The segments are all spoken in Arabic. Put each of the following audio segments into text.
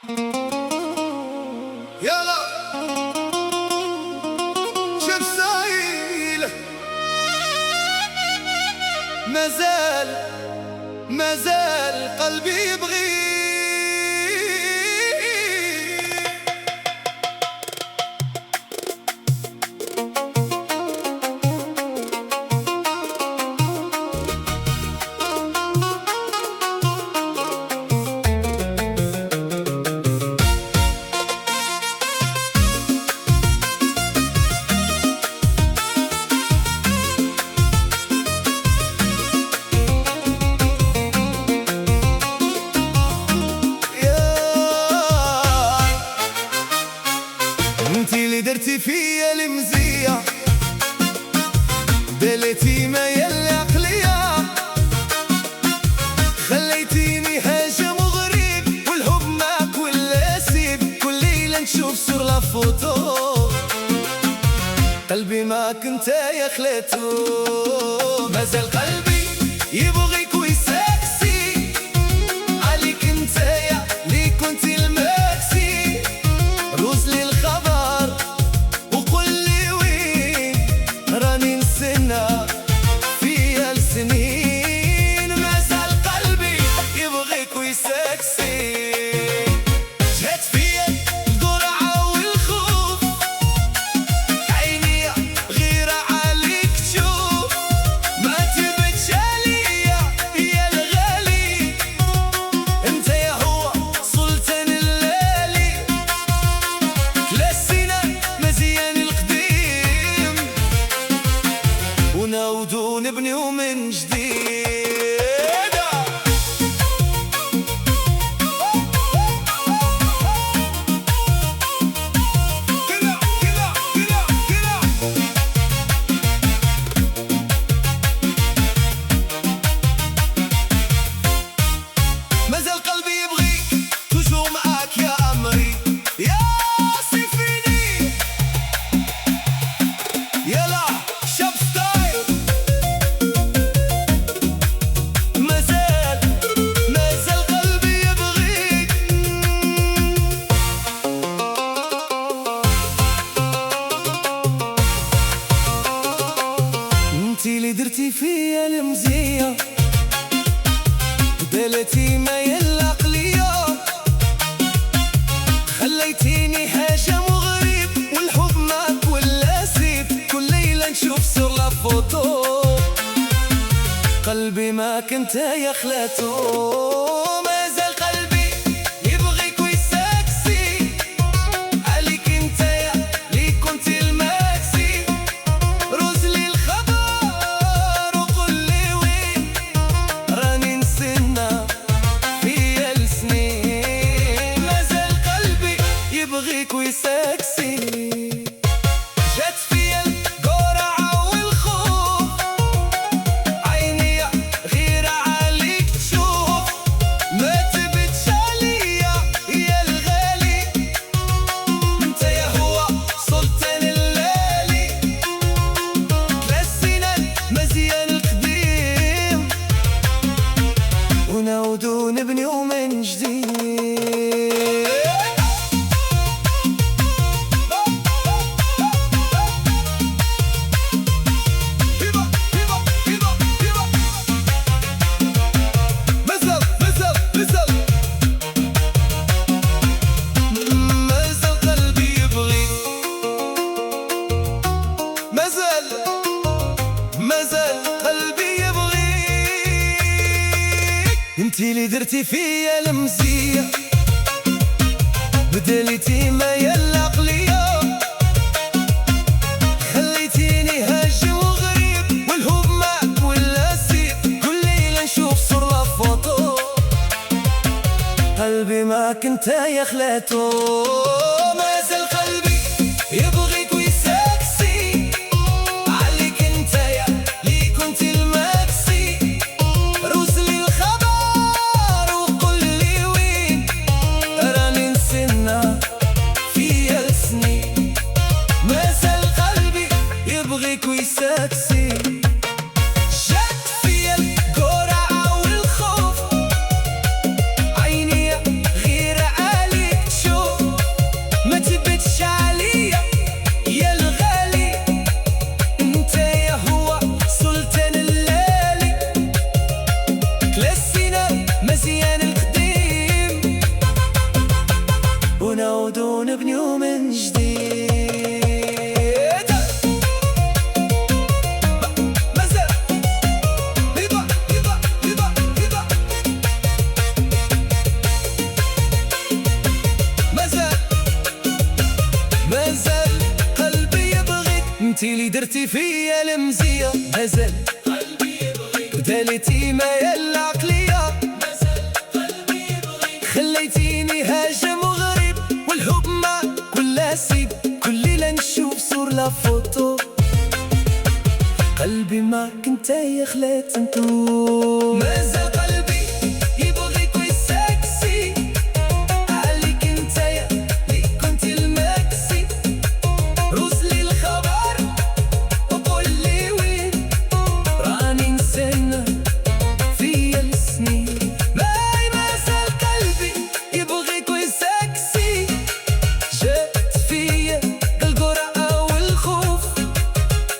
يلا شوف سايل مازال قلبي يبغي. انتي اللي درتي فيا المزية، دلتي ميا العقلية، خليتيني هاجم وغريب، والحب معك ولا سيب، كل ليلة نشوف سور لا فوتو، قلبي معك انت يا خلاتو. مازال قلبي يبغيك ويساكسي، عليك انت يا لي كنتي الماكسي، روز لي الخبر وقل لي وين راني نستنى فيا السنين. مازال قلبي يبغيك ويساكسي، جات فيا القرعة والخوف، عيني غيرة عليك تشوف، ما تبتش عليا يا الغالي، انت يا هو سلطان الليالي، كلاسينا مزيان القديم، ونعودو نبنيو من جديد. مازال قلبي يبغيك توجو معاك يا أمري، يا سيفيني يلا شاب ستايل. مازال قلبي يبغيك، انتي اللي درتي فيا المزية، دلتي ميا العقلية، خليتيني هاجم وغريب، والحب معك ولا سيب، كل ليلة نشوف سور لا فوتو، قلبي معك انت يا خلاتو. مازال قلبي يبغيك ويساكسي، عليك انت يا لي كنتي الماكسي، روز لي الخبر وقل لي وين راني نستنى فيا السنين. مازال قلبي يبغيك ويساكسي، جات فيا القرعة والخوف، عيني غيرة عليك تشوف، ما تبتش عليا يا الغالي، انت يا هو سلطان الليالي، كلاسينا مزيان القديم، ونعودو نبنيو من جديد. مازال قلبي يبغيك، مازال قلبي يبغيك، انتي اللي درتي فيا المزية، بدلتي ميا العقلية، خليتيني هاجم وغريب، والحب معك ولا سيب، كل ليلة نشوف صور لا فوتو، قلبي معك انت يا خلاتو. مازال قلبي يبغيك ويساكسي، عليك انت يا لي كنتي الماكسي، روز لي الخبر وقل لي وين راني نستنى فيا السنين. مازال قلبي يبغيك ويساكسي، جات فيا القرعة والخوف، عيني غيرة عليك ونعودوا نبنيو من جديد. مازال قلبي يبغيك، انتي اللي درتي فيا المزية. مازال قلبي يبغيك، بدالتي مايا العقلية. مازال قلبي يبغيك، خليتيني هاجم وغريب، والحب معك كله سيب. كل ليلة نشوف صور لا فوتو، قلبي معك انتيا خلات نتوب. مازال قلبي يبغيك ويسكسي، عليك انتيا اللي كنتي المكسي. رسلي الخبر وقول لي وين، راني نسينا فيا السنين. ماي مازال قلبي يبغيك ويسكسي، جات فيا القرعة والخوف.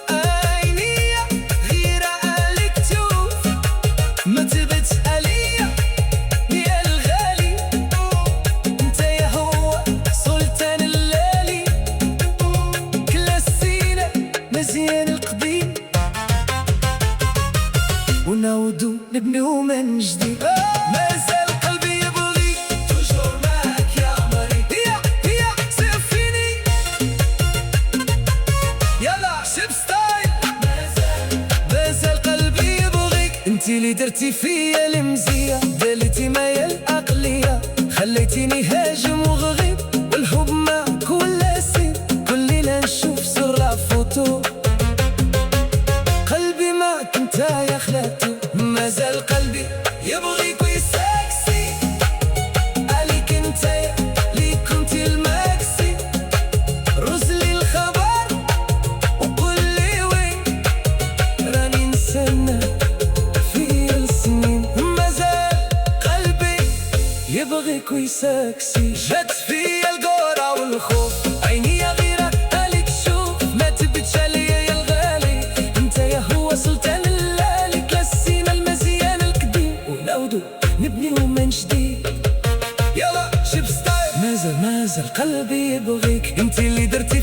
عينيا غيرة عليك تشوف، ما تبتش عليا يا الغالي. انتيا هو سلطان الليالي، كلاسينا مزيان القديم، ونعودو نبنيو من جديد. مازال قلبي يبغيك، توجور معاك يا عمري. هي سيفيني، يلا شيب ستايل. مازال قلبي يبغيك، انتي اللي درتي فيا المزية. دالتي مايا العقلية، خليتيني هاجم وغريب، والحب معك ولا سيب. كل ليلة نشوف صور لا فوتو، قلبي معك انتيا خلاتو. مازال قلبي يبغيك ويسكسي، عليك انتيا اللي كنتي المكسي. رسلي الخبر وقول لي وين، راني نسنى في السنين. مازال قلبي يبغيك ويسكسي، جات فيا القرعة والخوف. عينيا غيرة عليك تشوف، ما تبتش عليا يا الغالي. انتيا هو سلطان الليالي، كلاسينا المزيان القديم، ونعودو نبنيو من جديد. يلا شيب ستايل. مازال قلبي يبغيك، انتي اللي درتي